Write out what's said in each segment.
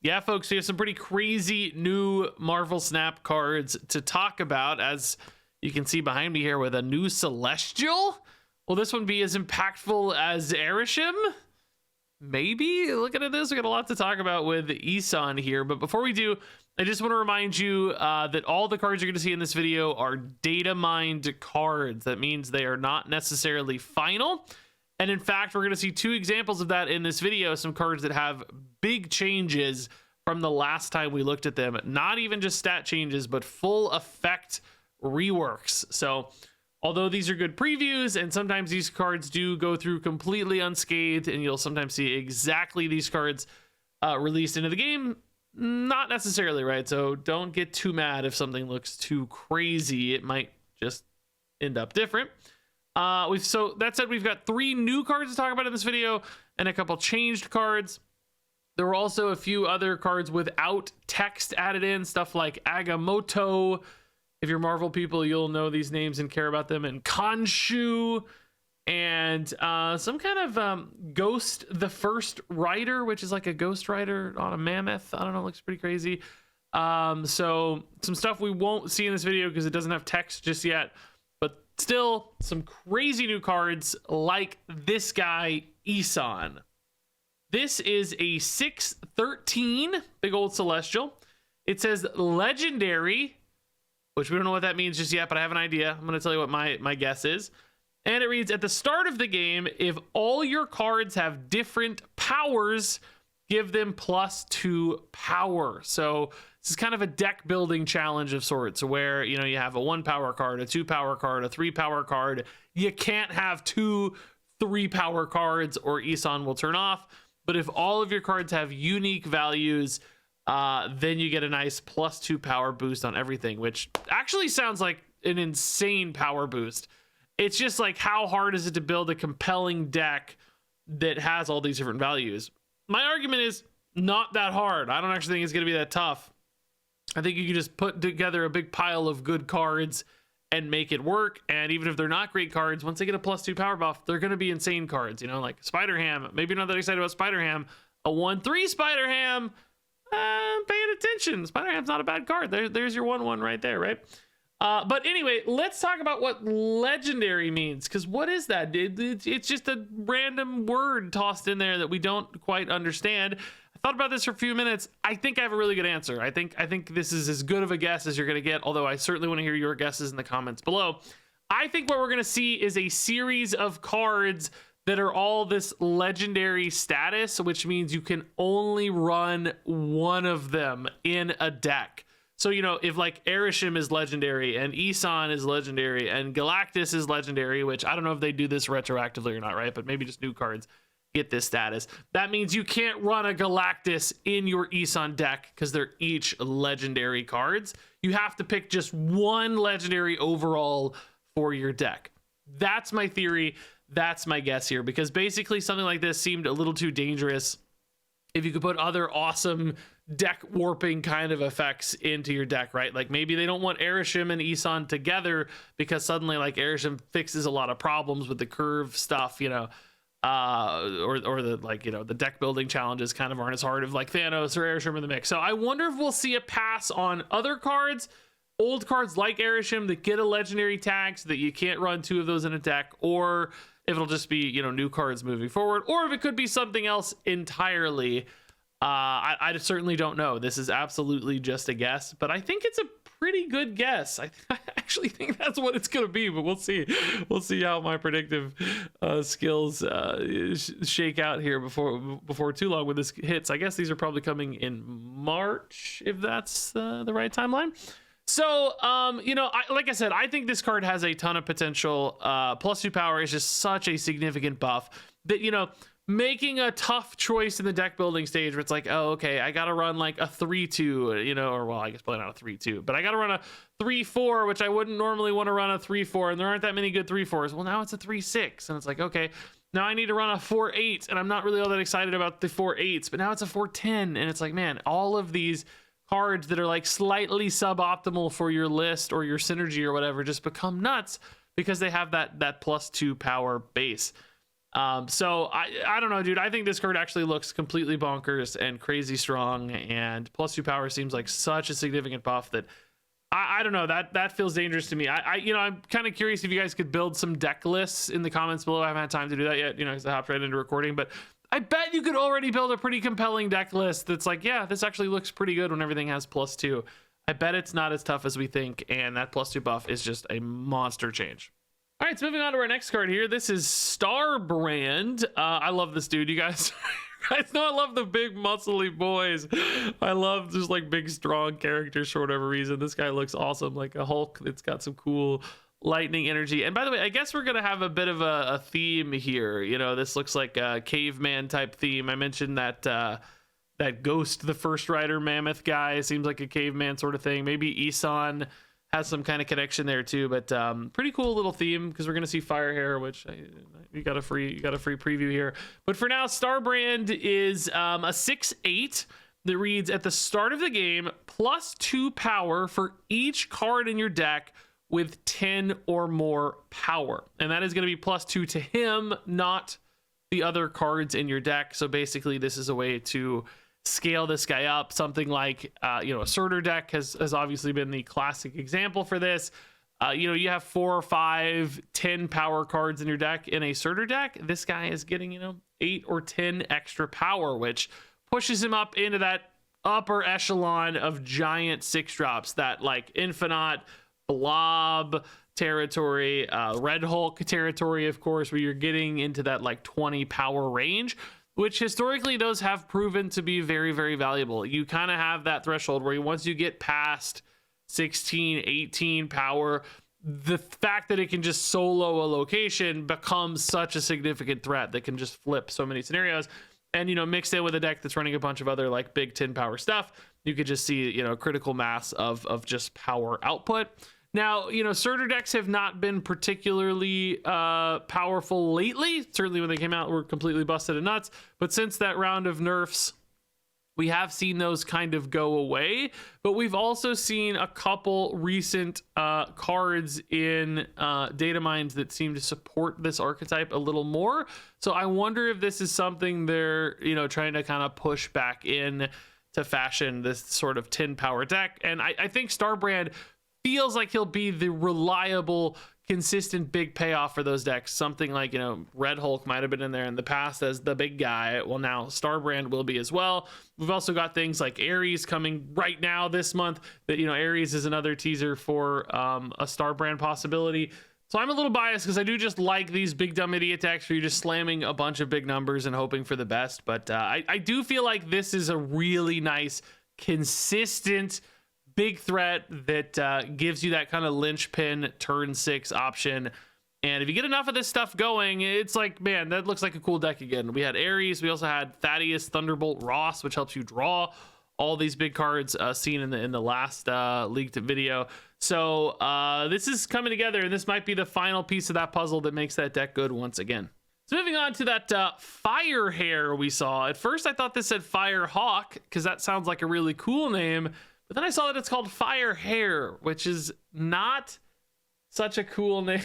Yeah, folks, we have some pretty crazy new Marvel Snap cards to talk about, as you can see behind me here with a new Celestial. Will this one be as impactful as Arishem? Maybe. Looking at this, we got a lot to talk about with Eson here. But before we do, I just want to remind you that all the cards you're going to see in this video are data mined cards. That means they are not necessarily final. And in fact, we're going to see two examples of that in this video. Some cards that have big changes from the last time we looked at them. Not even just stat changes, but full effect reworks. So although these are good previews, and sometimes these cards do go through completely unscathed, and you'll sometimes see exactly these cards released into the game, not necessarily, right? So don't get too mad if something looks too crazy. It might just end up different. So that said, we've got 3 new cards to talk about in this video and a couple changed cards. There were also a few other cards without text added in, stuff like Agamotto. If you're Marvel people, you'll know these names and care about them. And Khonshu, and some kind of Ghost the First Rider, which is like a Ghost Rider on a mammoth. I don't know, looks pretty crazy. So some stuff we won't see in this video because it doesn't have text just yet. But still, some crazy new cards like this guy, Eson. This is a 6/13 big old Celestial. It says Legendary, which we don't know what that means just yet, but I have an idea. I'm going to tell you what my guess is. And it reads, at the start of the game, if all your cards have different powers, give them +2 power. So this is kind of a deck building challenge of sorts, where, you know, you have a 1 power card, a 2 power card, a 3 power card. You can't have 2 3 power cards or Eson will turn off. But if all of your cards have unique values, then you get a nice +2 power boost on everything, which actually sounds like an insane power boost. It's just like, how hard is it to build a compelling deck that has all these different values? My argument is not that hard. I don't actually think it's going to be that tough. I think you can just put together a big pile of good cards and make it work. And even if they're not great cards, once they get a +2 power buff, they're going to be insane cards. You know, like Spider-Ham. Maybe you're not that excited about Spider-Ham. A 1/3 Spider-Ham. Paying attention. Spider-Ham's not a bad card. There's your 1/1 right there, right? But anyway, let's talk about what legendary means, because what is that? It's just a random word tossed in there that we don't quite understand. I thought about this for a few minutes. I think I have a really good answer. I think this is as good of a guess as you're going to get, although I certainly want to hear your guesses in the comments below. I think what we're going to see is a series of cards that are all this legendary status, which means you can only run one of them in a deck. So, you know, if like Arishem is legendary and Eson is legendary and Galactus is legendary, which I don't know if they do this retroactively or not, right? But maybe just new cards get this status. That means you can't run a Galactus in your Eson deck because they're each legendary cards. You have to pick just one legendary overall for your deck. That's my theory. That's my guess here, because basically something like this seemed a little too dangerous if you could put other awesome deck warping kind of effects into your deck, right? Like maybe they don't want Arishem and Eson together because suddenly like Arishem fixes a lot of problems with the curve stuff, you know, or the, like, you know, the deck building challenges kind of aren't as hard if like Thanos or Arishem in the mix. So I wonder if we'll see a pass on other cards, old cards like Arishem that get a legendary tag so that you can't run 2 of those in a deck, or if it'll just be, you know, new cards moving forward, or if it could be something else entirely. I certainly don't know. This is absolutely just a guess, but I think it's a pretty good guess. I actually think that's what it's going to be, but we'll see. We'll see how my predictive skills shake out here before too long when this hits. I guess these are probably coming in March, if that's the right timeline. So, you know, like I said, I think this card has a ton of potential. +2 power is just such a significant buff that, you know, making a tough choice in the deck building stage where it's like, oh, okay, I got to run like a 3/2, you know, or well, I guess probably not a 3/2, but I got to run a 3/4, which I wouldn't normally want to run a 3/4, and there aren't that many good 3/4s. Well, now it's a 3/6, and it's like, okay, now I need to run a 4/8, and I'm not really all that excited about the 4/8s, but now it's a 4/10, and it's like, man, all of these cards that are like slightly suboptimal for your list or your synergy or whatever just become nuts because they have that +2 power base. So I don't know, dude. I think this card actually looks completely bonkers and crazy strong, and +2 power seems like such a significant buff that I don't know, that feels dangerous to me. I'm kind of curious if you guys could build some deck lists in the comments below. I haven't had time to do that yet, because I hopped right into recording, but I bet you could already build a pretty compelling deck list that's like, yeah, this actually looks pretty good when everything has +2. I bet it's not as tough as we think, and that +2 buff is just a monster change. All right, so moving on to our next card here. This is Starbrand. I love this dude, you guys. You guys know I love the big muscly boys. I love just like big strong characters for whatever reason. This guy looks awesome, like a Hulk that's got some cool lightning energy. And by the way, I guess we're gonna have a bit of a theme here. This looks like a caveman type theme. I mentioned that that Ghost, the First Rider Mammoth guy, seems like a caveman sort of thing. Maybe Eson has some kind of connection there too, but pretty cool little theme, because we're gonna see Firehair, which you got a free preview here. But for now, Starbrand is a 6/8 that reads, at the start of the game, +2 power for each card in your deck with 10 or more power, and that is going to be +2 to him, not the other cards in your deck. So basically, this is a way to scale this guy up. Something like a Surtur deck has obviously been the classic example for this. You have 4 or 5 10 power cards in your deck. In a Surtur deck, this guy is getting 8 or 10 extra power, which pushes him up into that upper echelon of giant 6-drops, that like Infinite Blob territory, Red Hulk territory, of course, where you're getting into that like 20 power range, which historically those have proven to be very, very valuable. You kind of have that threshold where once you get past 16, 18 power, the fact that it can just solo a location becomes such a significant threat that can just flip so many scenarios. And, mixed in with a deck that's running a bunch of other like big 10 power stuff, you could just see, critical mass of just power output. Now, Surtur decks have not been particularly powerful lately. Certainly when they came out, were completely busted and nuts. But since that round of nerfs, we have seen those kind of go away. But we've also seen a couple recent cards in datamined that seem to support this archetype a little more. So I wonder if this is something they're, trying to kind of push back in to fashion this sort of 10 power deck. And I think Starbrand feels like he'll be the reliable, consistent big payoff for those decks. Something like, Red Hulk might have been in there in the past as the big guy. Well, now Starbrand will be as well. We've also got things like Ares coming right now this month. That Ares is another teaser for a Starbrand possibility. So I'm a little biased because I do just like these big dumb idiot decks where you're just slamming a bunch of big numbers and hoping for the best. But I do feel like this is a really nice, consistent big threat that gives you that kind of linchpin turn 6 option. And if you get enough of this stuff going, it's like, man, that looks like a cool deck again. We had Ares, we also had Thaddeus, Thunderbolt, Ross, which helps you draw all these big cards seen in the last leaked video. So this is coming together, and this might be the final piece of that puzzle that makes that deck good once again. So moving on to that Firehair we saw. At first I thought this said Firehawk, because that sounds like a really cool name. But then I saw that it's called Firehair, which is not such a cool name.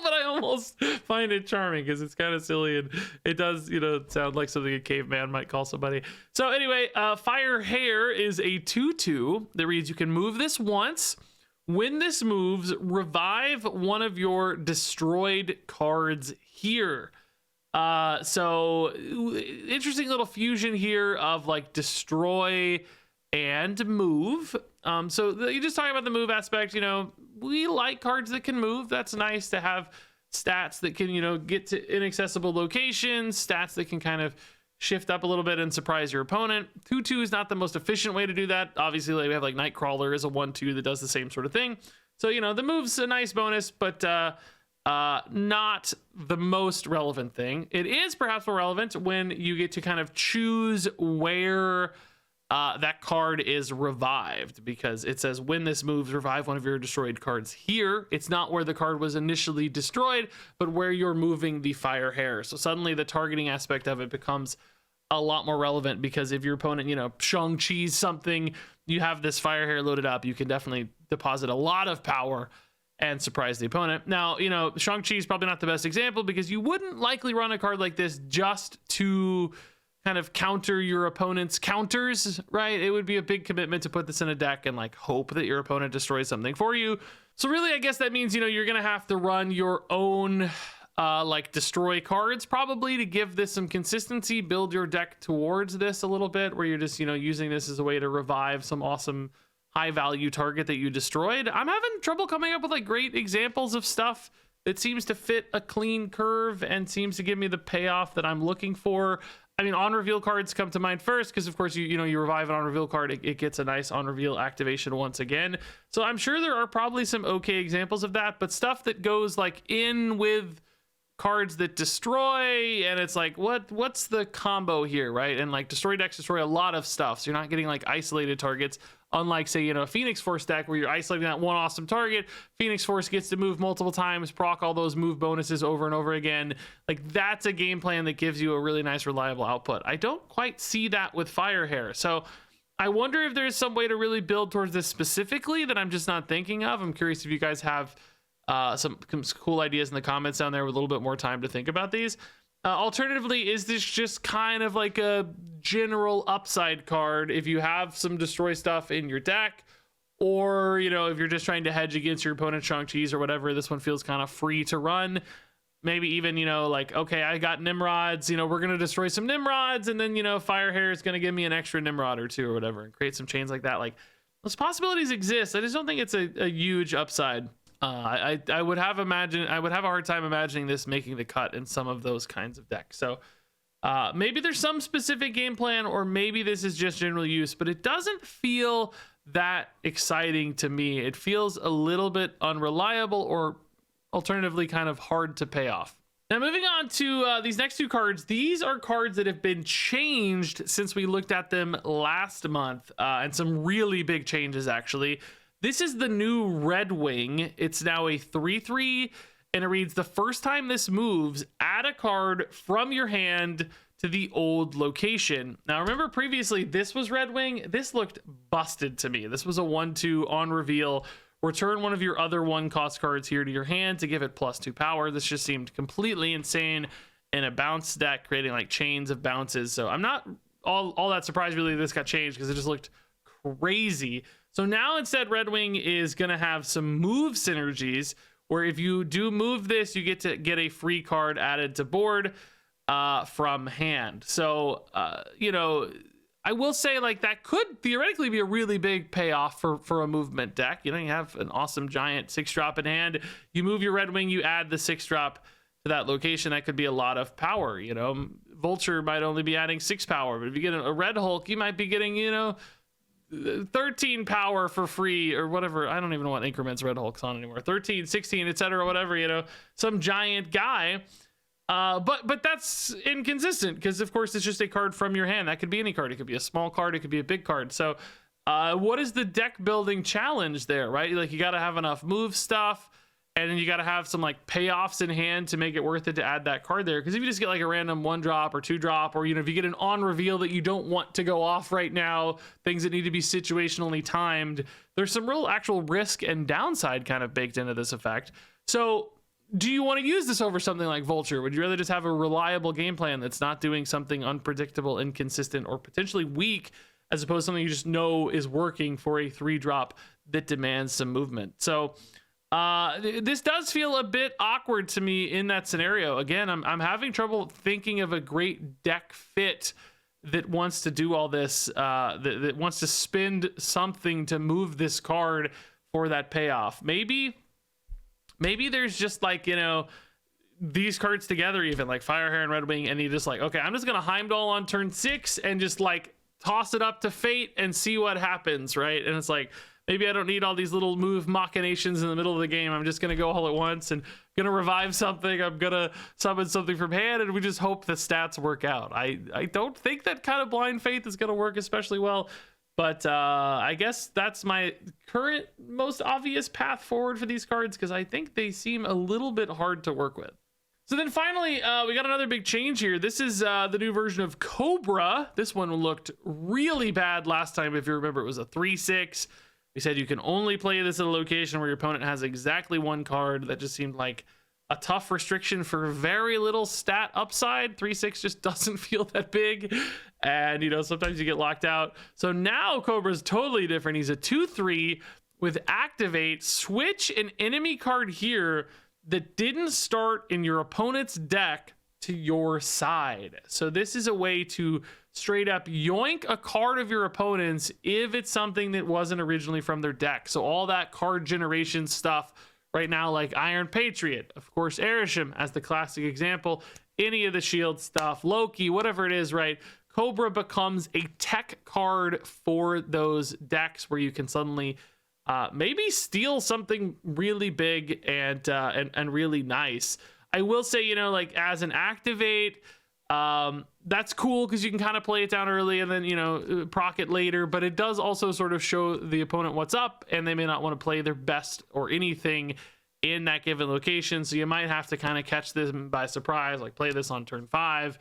But I almost find it charming because it's kind of silly, and it does, sound like something a caveman might call somebody. So anyway, Firehair is a 2/2 that reads, you can move this once. When this moves, revive one of your destroyed cards here. So interesting little fusion here of like destroy and move. So you just talking about the move aspect, we like cards that can move. That's nice to have stats that can, get to inaccessible locations, stats that can kind of shift up a little bit and surprise your opponent. 2/2 is not the most efficient way to do that. Obviously, we have like Nightcrawler is a 1/2 that does the same sort of thing. So, the move's a nice bonus, but not the most relevant thing. It is perhaps more relevant when you get to kind of choose where that card is revived, because it says when this moves, revive one of your destroyed cards here. It's not where the card was initially destroyed, but where you're moving the Firehair. So suddenly the targeting aspect of it becomes a lot more relevant, because if your opponent, Shang-Chi's something, you have this Firehair loaded up, you can definitely deposit a lot of power and surprise the opponent. Now, you know, Shang-Chi is probably not the best example because you wouldn't likely run a card like this just to kind of counter your opponent's counters, right? It would be a big commitment to put this in a deck and like hope that your opponent destroys something for you. So really, I guess that means, you know, you're going to have to run your own like destroy cards probably to give this some consistency, build your deck towards this a little bit, where you're just, you know, using this as a way to revive some awesome high value target that you destroyed. I'm having trouble coming up with like great examples of stuff that seems to fit a clean curve and seems to give me the payoff that I'm looking for. I mean, on reveal cards come to mind first, because of course you revive an on reveal card, it gets a nice on reveal activation once again. So I'm sure there are probably some okay examples of that, but stuff that goes like in with cards that destroy, and it's like, what's the combo here, right? And like destroy decks destroy a lot of stuff, so you're not getting like isolated targets, unlike say, you know, a Phoenix Force deck where you're isolating that one awesome target. Phoenix Force gets to move multiple times, proc all those move bonuses over and over again. Like that's a game plan that gives you a really nice reliable output. I don't quite see that with Firehair, so I wonder if there's some way to really build towards this specifically that I'm just not thinking of. I'm curious if you guys have some cool ideas in the comments down there with a little bit more time to think about these. Alternatively, is this just kind of like a general upside card if you have some destroy stuff in your deck, or, you know, if you're just trying to hedge against your opponent's Shang-Chi's or whatever, this one feels kind of free to run. Maybe even, you know, like, okay, I got Nimrods, you know, we're going to destroy some Nimrods, and then, you know, Firehair is going to give me an extra Nimrod or two or whatever, and create some chains like that. Like, those possibilities exist. I just don't think it's a huge upside. I would have a hard time imagining this making the cut in some of those kinds of decks. So maybe there's some specific game plan, or maybe this is just general use, but it doesn't feel that exciting to me. It feels a little bit unreliable, or alternatively kind of hard to pay off. Now moving on to these next two cards. These are cards that have been changed since we looked at them last month, and some really big changes actually. This is the new Redwing. It's now a 3/3, and it reads, the first time this moves, add a card from your hand to the old location. Now remember previously this was Redwing. This looked busted to me. This was a 1/2 on reveal. Return one of your other 1-cost cards here to your hand to give it +2 power. This just seemed completely insane in a bounce deck, creating like chains of bounces. So I'm not all that surprised really this got changed, because it just looked crazy. So now instead, Redwing is going to have some move synergies, where if you do move this, you get to get a free card added to board from hand. So, you know, I will say like that could theoretically be a really big payoff for a movement deck. You know, you have an awesome giant 6-drop in hand. You move your Redwing, you add the 6-drop to that location. That could be a lot of power. You know, Vulture might only be adding 6 power, but if you get a Red Hulk, you might be getting, you know, 13 power for free or whatever. I don't even know what increments Red Hulk's on anymore. 13, 16, etc., whatever, you know, some giant guy. But that's inconsistent, because of course it's just a card from your hand. That could be any card. It could be a small card, it could be a big card. So what is the deck building challenge there, right? Like, you got to have enough move stuff, and then you got to have some like payoffs in hand to make it worth it to add that card there. Because if you just get like a random 1-drop or 2-drop, or, you know, if you get an on reveal that you don't want to go off right now, things that need to be situationally timed, there's some real actual risk and downside kind of baked into this effect. So do you want to use this over something like Vulture? Would you rather just have a reliable game plan that's not doing something unpredictable, inconsistent, or potentially weak, as opposed to something you just know is working for a 3-drop that demands some movement? So this does feel a bit awkward to me in that scenario. Again, I'm having trouble thinking of a great deck fit that wants to do all this, that wants to spend something to move this card for that payoff. Maybe there's just like, you know, these cards together, even like Firehair and Redwing, and you just like, okay, I'm just gonna Heimdall on turn 6 and just like toss it up to fate and see what happens, right? And it's like, maybe I don't need all these little move machinations in the middle of the game. I'm just going to go all at once and going to revive something. I'm going to summon something from hand, and we just hope the stats work out. I don't think that kind of blind faith is going to work especially well, but I guess that's my current most obvious path forward for these cards, because I think they seem a little bit hard to work with. So then finally, we got another big change here. This is the new version of Cobra. This one looked really bad last time. If you remember, it was a 3/6. We said you can only play this at a location where your opponent has exactly one card. That just seemed like a tough restriction for very little stat upside. 3/6 just doesn't feel that big. And, you know, sometimes you get locked out. So now Cobra's totally different. He's a 2/3 with activate. Switch an enemy card here that didn't start in your opponent's deck to your side. So this is a way to straight up yoink a card of your opponent's if it's something that wasn't originally from their deck. So all that card generation stuff right now, like Iron Patriot, of course, Arishem as the classic example, any of the shield stuff, Loki, whatever it is, right? Cobra becomes a tech card for those decks where you can suddenly maybe steal something really big and really nice. I will say, you know, like as an activate, that's cool because you can kind of play it down early and then, you know, proc it later, but it does also sort of show the opponent what's up and they may not want to play their best or anything in that given location. So you might have to kind of catch them by surprise, like play this on turn 5,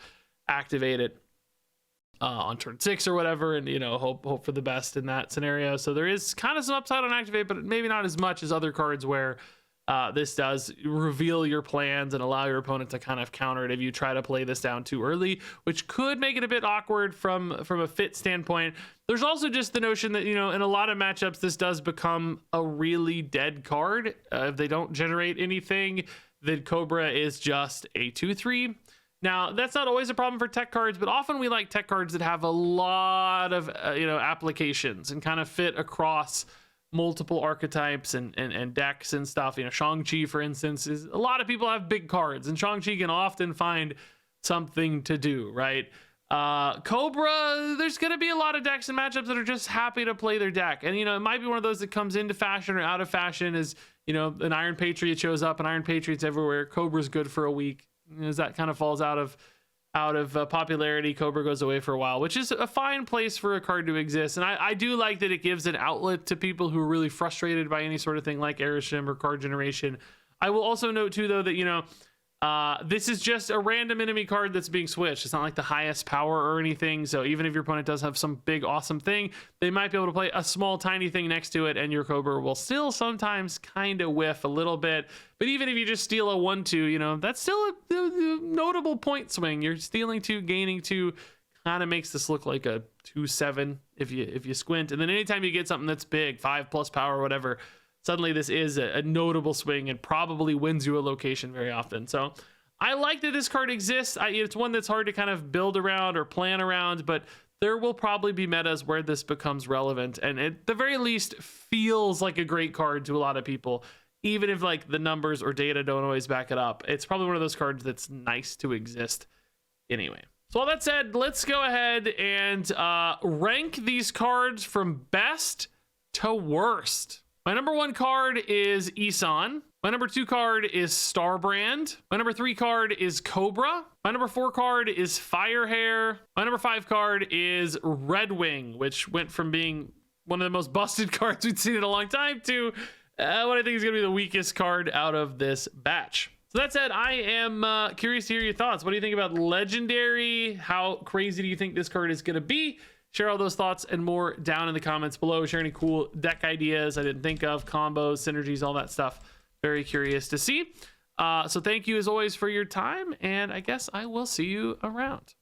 activate it on turn 6 or whatever, and, you know, hope for the best in that scenario. So there is kind of some upside on activate, but maybe not as much as other cards where this does reveal your plans and allow your opponent to kind of counter it if you try to play this down too early, which could make it a bit awkward from a fit standpoint. There's also just the notion that, you know, in a lot of matchups, this does become a really dead card. If they don't generate anything, then Cobra is just a 2/3. Now, that's not always a problem for tech cards, but often we like tech cards that have a lot of, you know, applications and kind of fit across multiple archetypes and decks and stuff. You know, Shang-Chi, for instance, is a lot of people have big cards, and Shang-Chi can often find something to do, right? Cobra, there's going to be a lot of decks and matchups that are just happy to play their deck. And, you know, it might be one of those that comes into fashion or out of fashion as, you know, an Iron Patriot shows up and Iron Patriot's everywhere. Cobra's good for a week. As that kind of falls out of popularity, Cobra goes away for a while, which is a fine place for a card to exist. And I do like that it gives an outlet to people who are really frustrated by any sort of thing like Arishem or card generation. I will also note too, though, that, you know, this is just a random enemy card that's being switched. It's not like the highest power or anything. So even if your opponent does have some big awesome thing, they might be able to play a small tiny thing next to it, and your Cobra will still sometimes kind of whiff a little bit. But even if you just steal a 1/2, you know, that's still a notable point swing. You're stealing 2, gaining 2, kind of makes this look like a 2/7 if you squint. And then anytime you get something that's big, 5+ power or whatever, suddenly this is a notable swing and probably wins you a location very often. So I like that this card exists. It's one that's hard to kind of build around or plan around, but there will probably be metas where this becomes relevant, and at the very least feels like a great card to a lot of people, even if like the numbers or data don't always back it up. It's probably one of those cards that's nice to exist anyway. So all that said, let's go ahead and rank these cards from best to worst. My number 1 card is Eson. My number 2 card is Starbrand. My number 3 card is Cobra. My number 4 card is Firehair. My number 5 card is Redwing, which went from being one of the most busted cards we'd seen in a long time to what I think is going to be the weakest card out of this batch. So that said, I am curious to hear your thoughts. What do you think about Legendary? How crazy do you think this card is going to be? Share all those thoughts and more down in the comments below. Share any cool deck ideas I didn't think of, combos, synergies, all that stuff. Very curious to see. So thank you as always for your time, and I guess I will see you around.